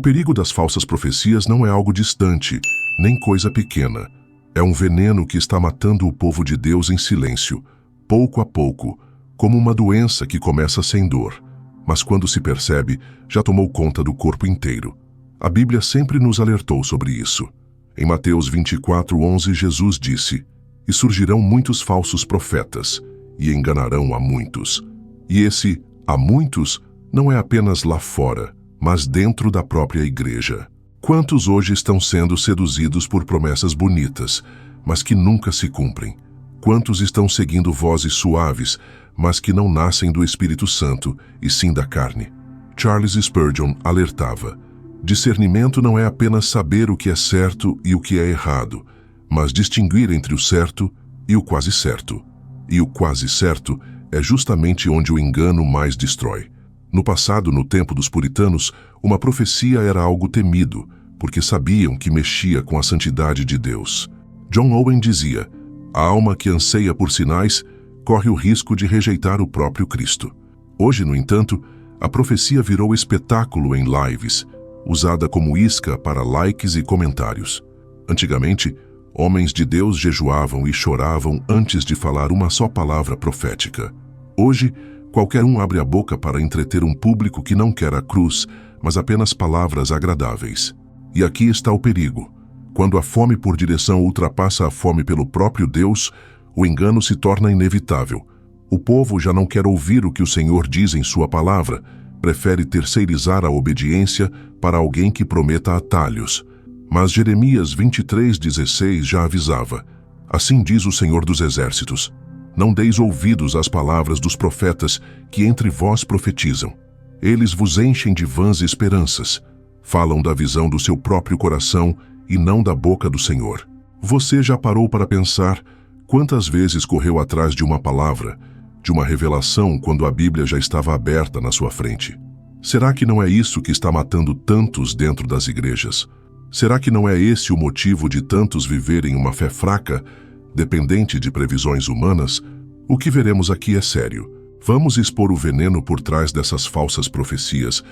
perigo das falsas profecias não é algo distante, nem coisa pequena. É um veneno que está matando o povo de Deus em silêncio, pouco a pouco, como uma doença que começa sem dor, mas quando se percebe, já tomou conta do corpo inteiro. A Bíblia sempre nos alertou sobre isso. Em Mateus 24:11, Jesus disse: "E surgirão muitos falsos profetas, e enganarão a muitos." E esse "a muitos" não é apenas lá fora, mas dentro da própria igreja. Quantos hoje estão sendo seduzidos por promessas bonitas, mas que nunca se cumprem? Quantos estão seguindo vozes suaves, mas que não nascem do Espírito Santo, e sim da carne? Charles Spurgeon alertava: discernimento não é apenas saber o que é certo e o que é errado, mas distinguir entre o certo e o quase certo. E o quase certo é justamente onde o engano mais destrói. No passado, no tempo dos puritanos, uma profecia era algo temido, porque sabiam que mexia com a santidade de Deus. John Owen dizia: a alma que anseia por sinais corre o risco de rejeitar o próprio Cristo. Hoje, no entanto, a profecia virou espetáculo em lives, usada como isca para likes e comentários. Antigamente, homens de Deus jejuavam e choravam antes de falar uma só palavra profética. Hoje, qualquer um abre a boca para entreter um público que não quer a cruz, mas apenas palavras agradáveis. E aqui está o perigo. Quando a fome por direção ultrapassa a fome pelo próprio Deus, o engano se torna inevitável. O povo já não quer ouvir o que o Senhor diz em sua palavra, prefere terceirizar a obediência para alguém que prometa atalhos. Mas Jeremias 23:16 já avisava: assim diz o Senhor dos Exércitos: não deis ouvidos às palavras dos profetas que entre vós profetizam. Eles vos enchem de vãs esperanças. Falam da visão do seu próprio coração e não da boca do Senhor. Você já parou para pensar quantas vezes correu atrás de uma palavra, de uma revelação, quando a Bíblia já estava aberta na sua frente? Será que não é isso que está matando tantos dentro das igrejas? Será que não é esse o motivo de tantos viverem uma fé fraca, dependente de previsões humanas? O que veremos aqui é sério. Vamos expor o veneno por trás dessas falsas profecias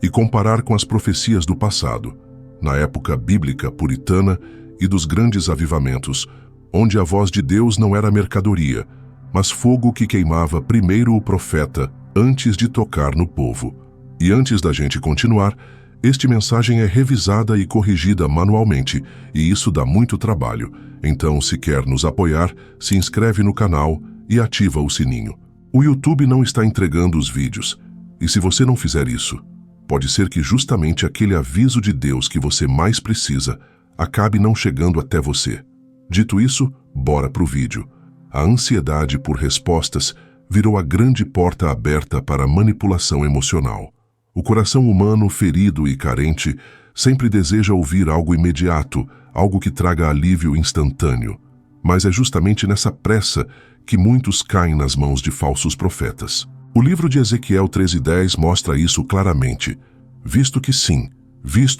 e comparar com as profecias do passado, na época bíblica puritana e dos grandes avivamentos, onde a voz de Deus não era mercadoria, mas fogo que queimava primeiro o profeta antes de tocar no povo. E antes da gente continuar, esta mensagem é revisada e corrigida manualmente, e isso dá muito trabalho. Então, se quer nos apoiar, se inscreve no canal e ativa o sininho. O YouTube não está entregando os vídeos, e se você não fizer isso, pode ser que justamente aquele aviso de Deus que você mais precisa acabe não chegando até você. Dito isso, bora pro vídeo. A ansiedade por respostas virou a grande porta aberta para a manipulação emocional. O coração humano, ferido e carente, sempre deseja ouvir algo imediato, algo que traga alívio instantâneo. Mas é justamente nessa pressa que muitos caem nas mãos de falsos profetas. O livro de Ezequiel 13:10 mostra isso claramente. Visto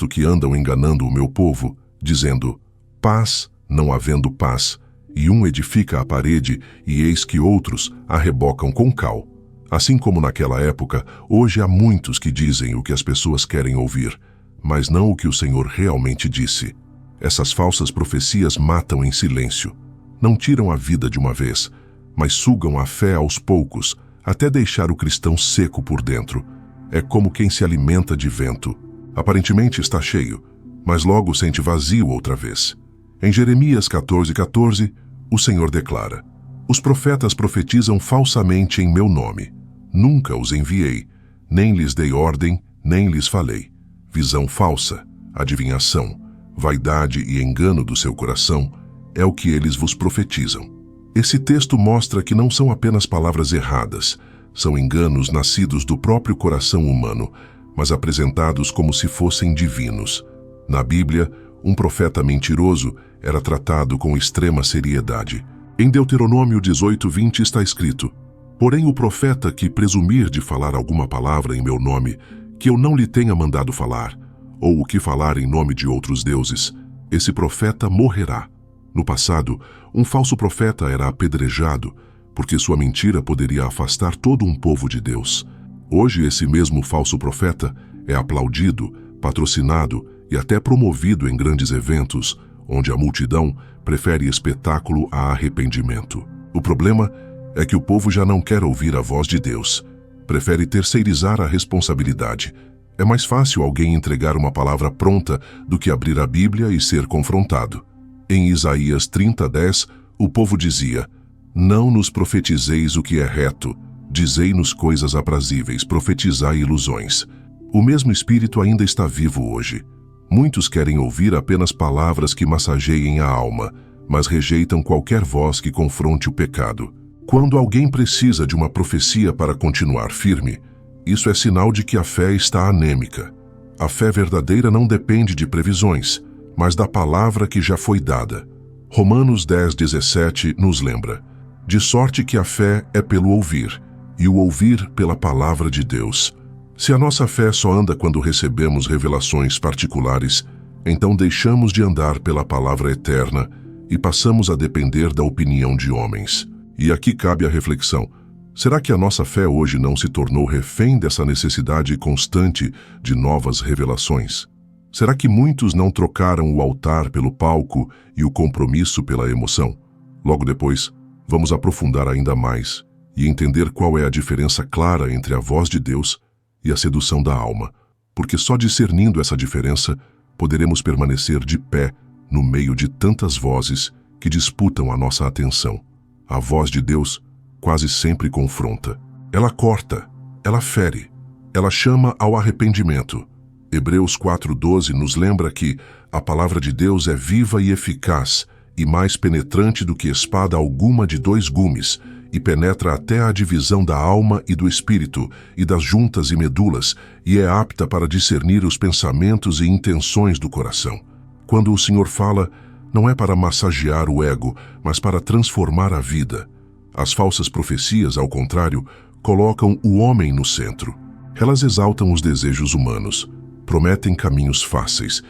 que andam enganando o meu povo, dizendo: paz, não havendo paz, e um edifica a parede, e eis que outros a rebocam com cal. Assim como naquela época, hoje há muitos que dizem o que as pessoas querem ouvir, mas não o que o Senhor realmente disse. Essas falsas profecias matam em silêncio. Não tiram a vida de uma vez, mas sugam a fé aos poucos, até deixar o cristão seco por dentro. É como quem se alimenta de vento. Aparentemente está cheio, mas logo sente vazio outra vez. Em Jeremias 14:14, o Senhor declara: os profetas profetizam falsamente em meu nome. Nunca os enviei, nem lhes dei ordem, nem lhes falei. Visão falsa, adivinhação, vaidade e engano do seu coração é o que eles vos profetizam. Esse texto mostra que não são apenas palavras erradas, são enganos nascidos do próprio coração humano, mas apresentados como se fossem divinos. Na Bíblia, um profeta mentiroso era tratado com extrema seriedade. Em Deuteronômio 18:20 está escrito: porém o profeta que presumir de falar alguma palavra em meu nome, que eu não lhe tenha mandado falar, ou o que falar em nome de outros deuses, esse profeta morrerá. No passado, um falso profeta era apedrejado, porque sua mentira poderia afastar todo um povo de Deus. Hoje, esse mesmo falso profeta é aplaudido, patrocinado e até promovido em grandes eventos, onde a multidão prefere espetáculo a arrependimento. O problema é que o povo já não quer ouvir a voz de Deus, prefere terceirizar a responsabilidade. É mais fácil alguém entregar uma palavra pronta do que abrir a Bíblia e ser confrontado. Em Isaías 30:10, o povo dizia: "Não nos profetizeis o que é reto, dizei-nos coisas aprazíveis, profetizai ilusões." O mesmo Espírito ainda está vivo hoje. Muitos querem ouvir apenas palavras que massageiem a alma, mas rejeitam qualquer voz que confronte o pecado. Quando alguém precisa de uma profecia para continuar firme, isso é sinal de que a fé está anêmica. A fé verdadeira não depende de previsões, mas da palavra que já foi dada. Romanos 10:17 nos lembra: "De sorte que a fé é pelo ouvir, e o ouvir pela palavra de Deus." Se a nossa fé só anda quando recebemos revelações particulares, então deixamos de andar pela palavra eterna e passamos a depender da opinião de homens. E aqui cabe a reflexão: será que a nossa fé hoje não se tornou refém dessa necessidade constante de novas revelações? Será que muitos não trocaram o altar pelo palco e o compromisso pela emoção? Logo depois, vamos aprofundar ainda mais e entender qual é a diferença clara entre a voz de Deus e a sedução da alma, porque só discernindo essa diferença poderemos permanecer de pé no meio de tantas vozes que disputam a nossa atenção. A voz de Deus quase sempre confronta. Ela corta, ela fere, ela chama ao arrependimento. Hebreus 4:12 nos lembra que a palavra de Deus é viva e eficaz e mais penetrante do que espada alguma de 2 gumes, e penetra até a divisão da alma e do espírito, e das juntas e medulas, e é apta para discernir os pensamentos e intenções do coração. Quando o Senhor fala, não é para massagear o ego, mas para transformar a vida. As falsas profecias, ao contrário, colocam o homem no centro. Elas exaltam os desejos humanos, prometem caminhos fáceis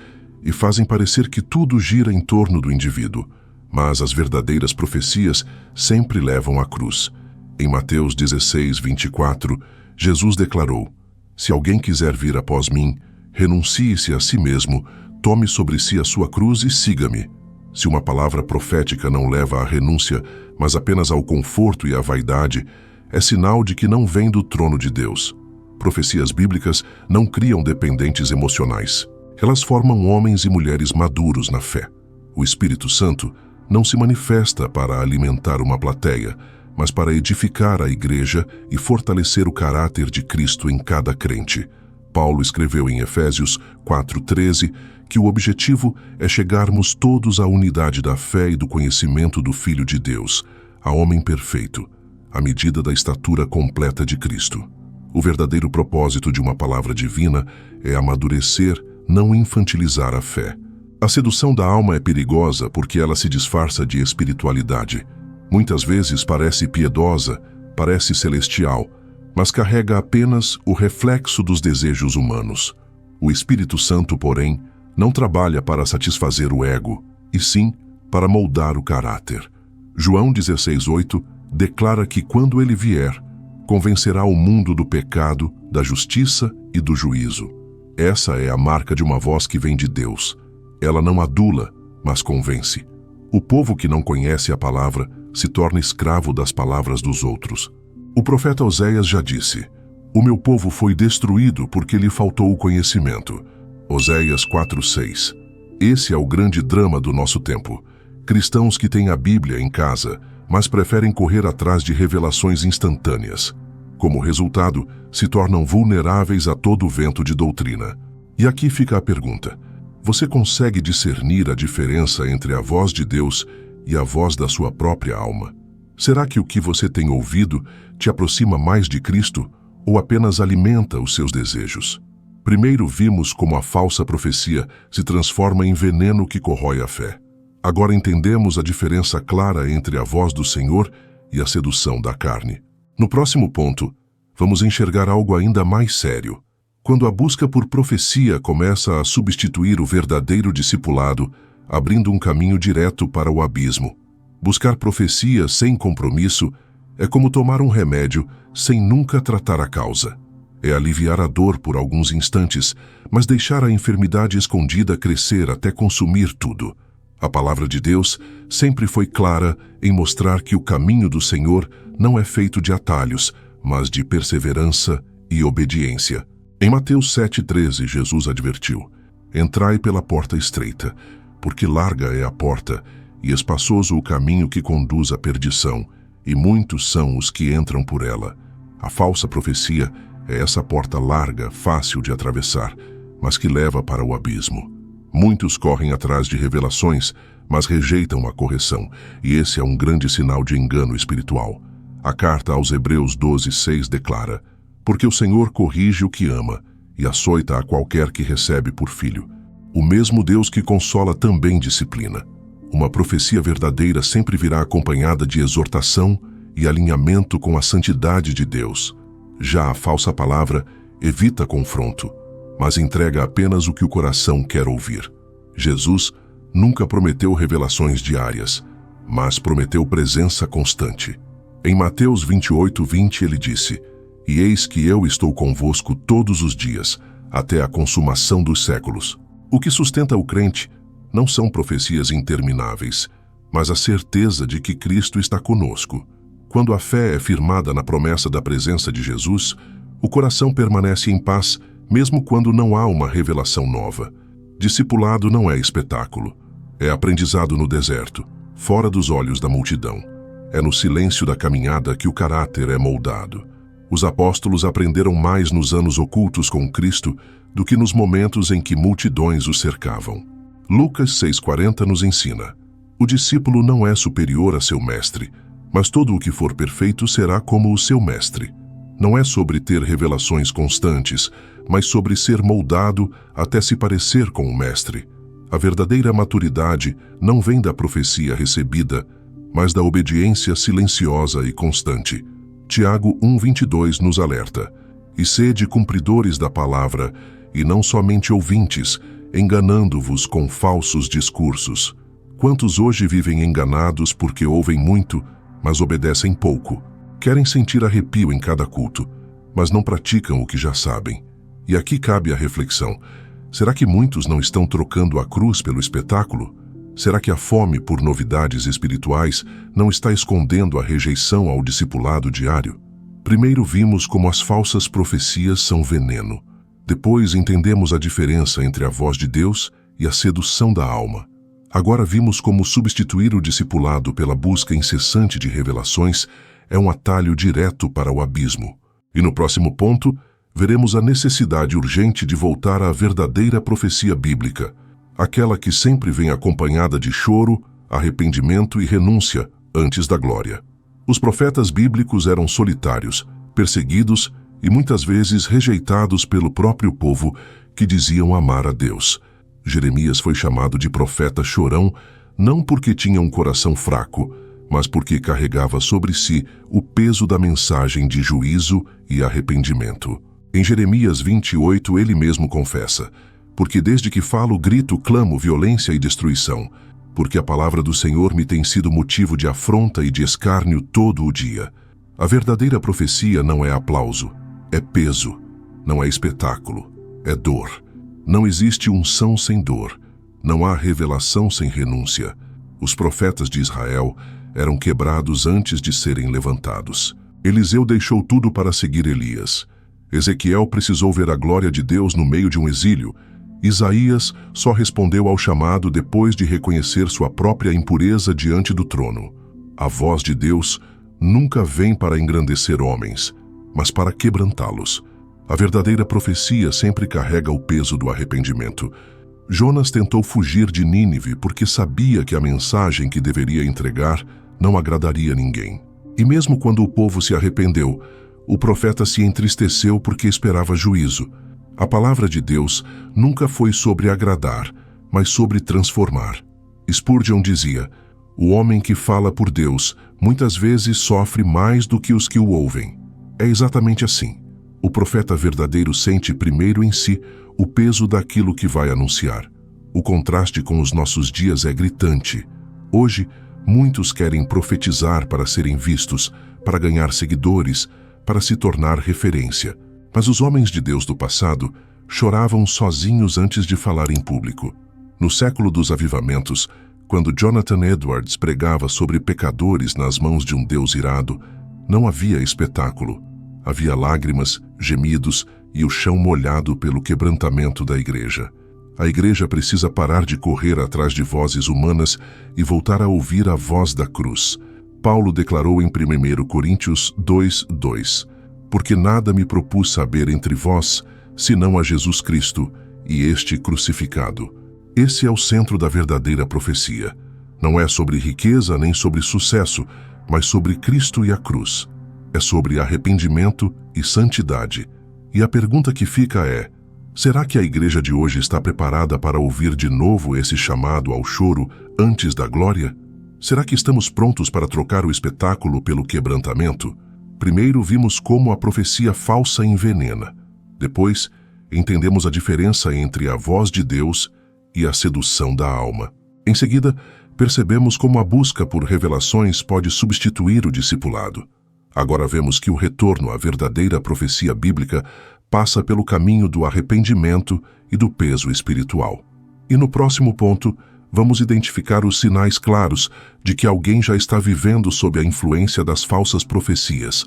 e fazem parecer que tudo gira em torno do indivíduo. Mas as verdadeiras profecias sempre levam à cruz. Em Mateus 16:24, Jesus declarou: "Se alguém quiser vir após mim, renuncie-se a si mesmo, tome sobre si a sua cruz e siga-me." Se uma palavra profética não leva à renúncia, mas apenas ao conforto e à vaidade, é sinal de que não vem do trono de Deus. Profecias bíblicas não criam dependentes emocionais. Elas formam homens e mulheres maduros na fé. O Espírito Santo não se manifesta para alimentar uma plateia, mas para edificar a igreja e fortalecer o caráter de Cristo em cada crente. Paulo escreveu em Efésios 4:13 que o objetivo é chegarmos todos à unidade da fé e do conhecimento do Filho de Deus, a homem perfeito, à medida da estatura completa de Cristo. O verdadeiro propósito de uma palavra divina é amadurecer, não infantilizar a fé. A sedução da alma é perigosa porque ela se disfarça de espiritualidade. Muitas vezes parece piedosa, parece celestial, mas carrega apenas o reflexo dos desejos humanos. O Espírito Santo, porém, não trabalha para satisfazer o ego, e sim para moldar o caráter. João 16:8 declara que quando ele vier, convencerá o mundo do pecado, da justiça e do juízo. Essa é a marca de uma voz que vem de Deus. Ela não adula, mas convence. O povo que não conhece a palavra se torna escravo das palavras dos outros. O profeta Oséias já disse: "O meu povo foi destruído porque lhe faltou o conhecimento." Oséias 4:6. Esse é o grande drama do nosso tempo. Cristãos que têm a Bíblia em casa, mas preferem correr atrás de revelações instantâneas. Como resultado, se tornam vulneráveis a todo vento de doutrina. E aqui fica a pergunta: você consegue discernir a diferença entre a voz de Deus e a voz da sua própria alma? Será que o que você tem ouvido te aproxima mais de Cristo ou apenas alimenta os seus desejos? Primeiro vimos como a falsa profecia se transforma em veneno que corrói a fé. Agora entendemos a diferença clara entre a voz do Senhor e a sedução da carne. No próximo ponto, vamos enxergar algo ainda mais sério. Quando a busca por profecia começa a substituir o verdadeiro discipulado, abrindo um caminho direto para o abismo. Buscar profecia sem compromisso é como tomar um remédio sem nunca tratar a causa. é aliviar a dor por alguns instantes, mas deixar a enfermidade escondida crescer até consumir tudo. A palavra de Deus sempre foi clara em mostrar que o caminho do Senhor não é feito de atalhos, mas de perseverança e obediência. Em Mateus 7,13, Jesus advertiu: Entrai pela porta estreita, porque larga é a porta, e espaçoso o caminho que conduz à perdição, e muitos são os que entram por ela. A falsa profecia é essa porta larga, fácil de atravessar, mas que leva para o abismo. Muitos correm atrás de revelações, mas rejeitam a correção, e esse é um grande sinal de engano espiritual. A carta aos Hebreus 12,6 declara: Porque o Senhor corrige o que ama, e açoita a qualquer que recebe por filho. O mesmo Deus que consola também disciplina. Uma profecia verdadeira sempre virá acompanhada de exortação e alinhamento com a santidade de Deus. Já a falsa palavra evita confronto, mas entrega apenas o que o coração quer ouvir. Jesus nunca prometeu revelações diárias, mas prometeu presença constante. Em Mateus 28,20 ele disse: E eis que eu estou convosco todos os dias, até a consumação dos séculos. O que sustenta o crente não são profecias intermináveis, mas a certeza de que Cristo está conosco. Quando a fé é firmada na promessa da presença de Jesus, o coração permanece em paz, mesmo quando não há uma revelação nova. Discipulado não é espetáculo. É aprendizado no deserto, fora dos olhos da multidão. É no silêncio da caminhada que o caráter é moldado. Os apóstolos aprenderam mais nos anos ocultos com Cristo do que nos momentos em que multidões o cercavam. Lucas 6,40 nos ensina: O discípulo não é superior a seu mestre, mas todo o que for perfeito será como o seu mestre. Não é sobre ter revelações constantes, mas sobre ser moldado até se parecer com o mestre. A verdadeira maturidade não vem da profecia recebida, mas da obediência silenciosa e constante. Tiago 1,22 nos alerta: E sede cumpridores da palavra, e não somente ouvintes, enganando-vos com falsos discursos. Quantos hoje vivem enganados porque ouvem muito, mas obedecem pouco? Querem sentir arrepio em cada culto, mas não praticam o que já sabem. E aqui cabe a reflexão: será que muitos não estão trocando a cruz pelo espetáculo? Será que a fome por novidades espirituais não está escondendo a rejeição ao discipulado diário? Primeiro vimos como as falsas profecias são veneno. Depois entendemos a diferença entre a voz de Deus e a sedução da alma. Agora vimos como substituir o discipulado pela busca incessante de revelações é um atalho direto para o abismo. E no próximo ponto, veremos a necessidade urgente de voltar à verdadeira profecia bíblica, aquela que sempre vem acompanhada de choro, arrependimento e renúncia antes da glória. Os profetas bíblicos eram solitários, perseguidos e muitas vezes rejeitados pelo próprio povo que diziam amar a Deus. Jeremias foi chamado de profeta chorão não porque tinha um coração fraco, mas porque carregava sobre si o peso da mensagem de juízo e arrependimento. Em Jeremias 28 ele mesmo confessa: Porque desde que falo grito, clamo violência e destruição, porque a palavra do Senhor me tem sido motivo de afronta e de escárnio todo o dia. A verdadeira profecia não é aplauso, é peso, não é espetáculo, é dor. Não existe unção sem dor, não há revelação sem renúncia. Os profetas de Israel eram quebrados antes de serem levantados. Eliseu deixou tudo para seguir Elias. Ezequiel precisou ver a glória de Deus no meio de um exílio. Isaías só respondeu ao chamado depois de reconhecer sua própria impureza diante do trono. A voz de Deus nunca vem para engrandecer homens, mas para quebrantá-los. A verdadeira profecia sempre carrega o peso do arrependimento. Jonas tentou fugir de Nínive porque sabia que a mensagem que deveria entregar não agradaria ninguém. E mesmo quando o povo se arrependeu, o profeta se entristeceu porque esperava juízo. A palavra de Deus nunca foi sobre agradar, mas sobre transformar. Spurgeon dizia: O homem que fala por Deus muitas vezes sofre mais do que os que o ouvem. É exatamente assim. O profeta verdadeiro sente primeiro em si o peso daquilo que vai anunciar. O contraste com os nossos dias é gritante. Hoje, muitos querem profetizar para serem vistos, para ganhar seguidores, para se tornar referência. Mas os homens de Deus do passado choravam sozinhos antes de falar em público. No século dos avivamentos, quando Jonathan Edwards pregava sobre pecadores nas mãos de um Deus irado, não havia espetáculo. Havia lágrimas, gemidos e o chão molhado pelo quebrantamento da igreja. A igreja precisa parar de correr atrás de vozes humanas e voltar a ouvir a voz da cruz. Paulo declarou em 1 Coríntios 2:2: Porque nada me propus saber entre vós, senão a Jesus Cristo e este crucificado. Esse é o centro da verdadeira profecia. Não é sobre riqueza nem sobre sucesso, mas sobre Cristo e a cruz. É sobre arrependimento e santidade. E a pergunta que fica é: será que a igreja de hoje está preparada para ouvir de novo esse chamado ao choro antes da glória? Será que estamos prontos para trocar o espetáculo pelo quebrantamento? Primeiro vimos como a profecia falsa envenena. Depois, entendemos a diferença entre a voz de Deus e a sedução da alma. Em seguida, percebemos como a busca por revelações pode substituir o discipulado. Agora vemos que o retorno à verdadeira profecia bíblica passa pelo caminho do arrependimento e do peso espiritual. E no próximo ponto, vamos identificar os sinais claros de que alguém já está vivendo sob a influência das falsas profecias.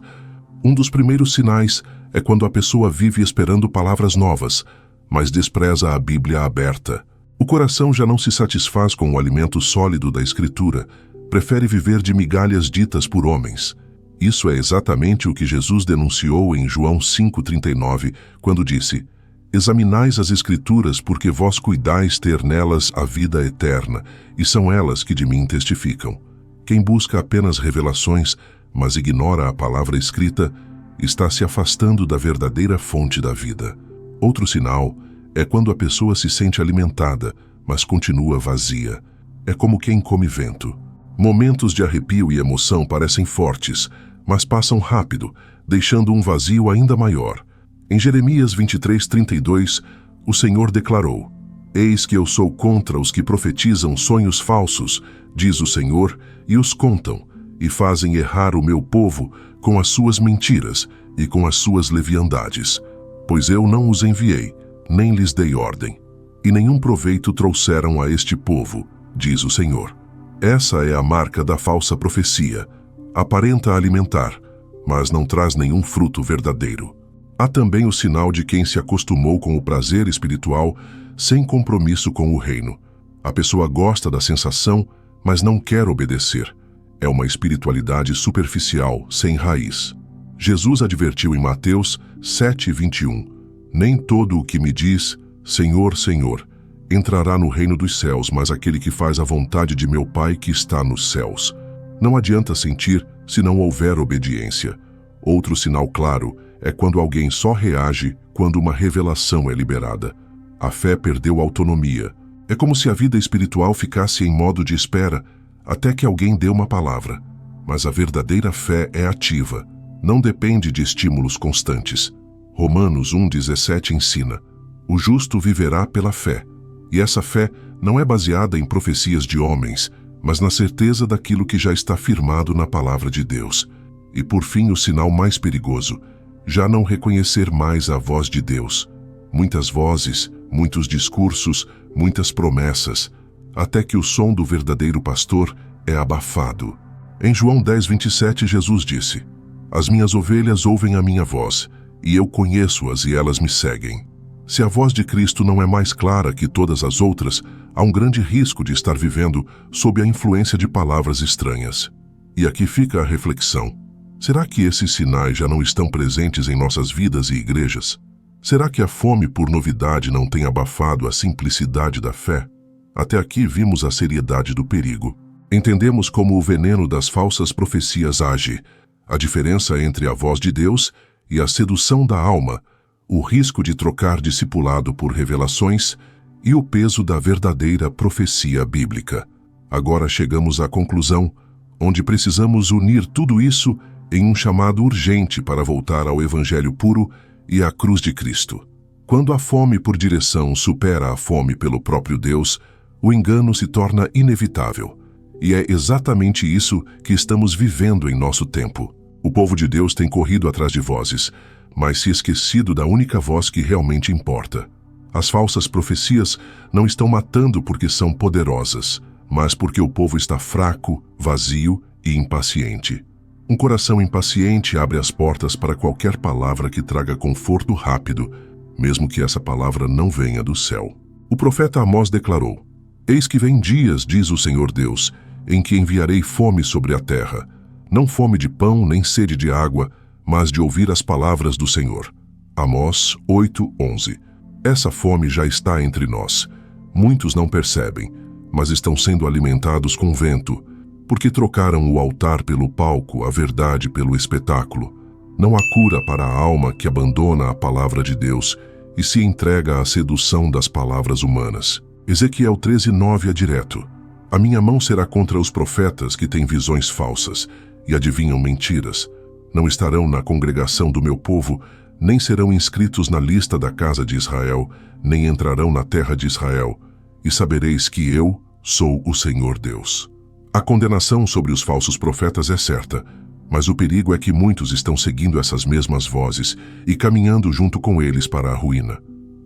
Um dos primeiros sinais é quando a pessoa vive esperando palavras novas, mas despreza a Bíblia aberta. O coração já não se satisfaz com o alimento sólido da Escritura, prefere viver de migalhas ditas por homens. Isso é exatamente o que Jesus denunciou em João 5,39, quando disse: Examinais as Escrituras, porque vós cuidais ter nelas a vida eterna, e são elas que de mim testificam. Quem busca apenas revelações, mas ignora a palavra escrita, está se afastando da verdadeira fonte da vida. Outro sinal é quando a pessoa se sente alimentada, mas continua vazia. É como quem come vento. Momentos de arrepio e emoção parecem fortes, mas passam rápido, deixando um vazio ainda maior. Em Jeremias 23:32, o Senhor declarou: Eis que eu sou contra os que profetizam sonhos falsos, diz o Senhor, e os contam, e fazem errar o meu povo com as suas mentiras e com as suas leviandades. Pois eu não os enviei, nem lhes dei ordem, e nenhum proveito trouxeram a este povo, diz o Senhor. Essa é a marca da falsa profecia. Aparenta alimentar, mas não traz nenhum fruto verdadeiro. Há também o sinal de quem se acostumou com o prazer espiritual sem compromisso com o reino. A pessoa gosta da sensação, mas não quer obedecer. É uma espiritualidade superficial, sem raiz. Jesus advertiu em Mateus 7:21: Nem todo o que me diz, Senhor, Senhor, entrará no reino dos céus, mas aquele que faz a vontade de meu Pai que está nos céus. Não adianta sentir se não houver obediência. Outro sinal claro é quando alguém só reage quando uma revelação é liberada. A fé perdeu autonomia. É como se a vida espiritual ficasse em modo de espera até que alguém dê uma palavra. Mas a verdadeira fé é ativa, não depende de estímulos constantes. Romanos 1:17 ensina: O justo viverá pela fé. E essa fé não é baseada em profecias de homens, mas na certeza daquilo que já está firmado na palavra de Deus. E por fim, o sinal mais perigoso: já não reconhecer mais a voz de Deus. Muitas vozes, muitos discursos, muitas promessas, até que o som do verdadeiro pastor é abafado. Em João 10:27, Jesus disse: As minhas ovelhas ouvem a minha voz, e eu conheço-as e elas me seguem. Se a voz de Cristo não é mais clara que todas as outras, há um grande risco de estar vivendo sob a influência de palavras estranhas. E aqui fica a reflexão: será que esses sinais já não estão presentes em nossas vidas e igrejas? Será que a fome por novidade não tem abafado a simplicidade da fé? Até aqui vimos a seriedade do perigo. Entendemos como o veneno das falsas profecias age, a diferença entre a voz de Deus e a sedução da alma, o risco de trocar discipulado por revelações e o peso da verdadeira profecia bíblica. Agora chegamos à conclusão, onde precisamos unir tudo isso em um chamado urgente para voltar ao Evangelho puro e à cruz de Cristo. Quando a fome por direção supera a fome pelo próprio Deus, o engano se torna inevitável. E é exatamente isso que estamos vivendo em nosso tempo. O povo de Deus tem corrido atrás de vozes, mas se esquecido da única voz que realmente importa. As falsas profecias não estão matando porque são poderosas, mas porque o povo está fraco, vazio e impaciente. Um coração impaciente abre as portas para qualquer palavra que traga conforto rápido, mesmo que essa palavra não venha do céu. O profeta Amós declarou: Eis que vem dias, diz o Senhor Deus, em que enviarei fome sobre a terra, não fome de pão nem sede de água, mas de ouvir as palavras do Senhor. Amós 8:11. Essa fome já está entre nós. Muitos não percebem, mas estão sendo alimentados com vento, porque trocaram o altar pelo palco, a verdade pelo espetáculo. Não há cura para a alma que abandona a palavra de Deus e se entrega à sedução das palavras humanas. Ezequiel 13:9 é direto: A minha mão será contra os profetas que têm visões falsas e adivinham mentiras. Não estarão na congregação do meu povo, nem serão inscritos na lista da casa de Israel, nem entrarão na terra de Israel, e sabereis que eu sou o Senhor Deus. A condenação sobre os falsos profetas é certa, mas o perigo é que muitos estão seguindo essas mesmas vozes e caminhando junto com eles para a ruína.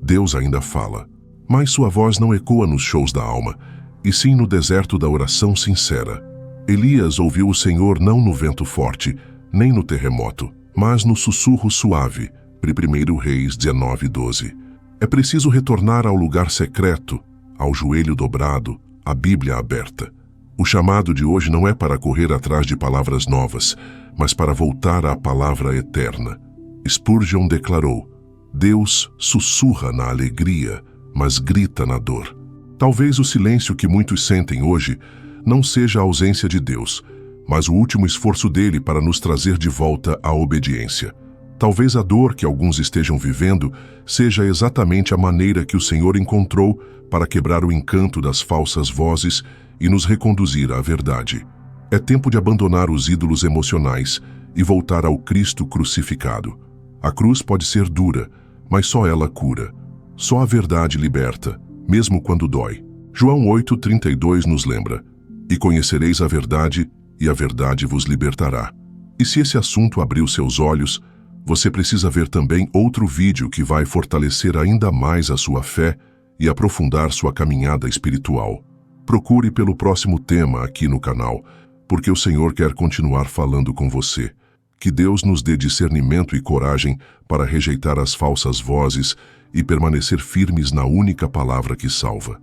Deus ainda fala, mas sua voz não ecoa nos shows da alma, e sim no deserto da oração sincera. Elias ouviu o Senhor não no vento forte, nem no terremoto, mas no sussurro suave. 1 Reis 19:12. É preciso retornar ao lugar secreto, ao joelho dobrado, à Bíblia aberta. O chamado de hoje não é para correr atrás de palavras novas, mas para voltar à palavra eterna. Spurgeon declarou: Deus sussurra na alegria, mas grita na dor. Talvez o silêncio que muitos sentem hoje não seja a ausência de Deus, mas o último esforço dele para nos trazer de volta à obediência. Talvez a dor que alguns estejam vivendo seja exatamente a maneira que o Senhor encontrou para quebrar o encanto das falsas vozes e nos reconduzir à verdade. É tempo de abandonar os ídolos emocionais e voltar ao Cristo crucificado. A cruz pode ser dura, mas só ela cura. Só a verdade liberta, mesmo quando dói. João 8:32 nos lembra: E conhecereis a verdade, e a verdade vos libertará. E se esse assunto abriu seus olhos, você precisa ver também outro vídeo que vai fortalecer ainda mais a sua fé e aprofundar sua caminhada espiritual. Procure pelo próximo tema aqui no canal, porque o Senhor quer continuar falando com você. Que Deus nos dê discernimento e coragem para rejeitar as falsas vozes e permanecer firmes na única palavra que salva.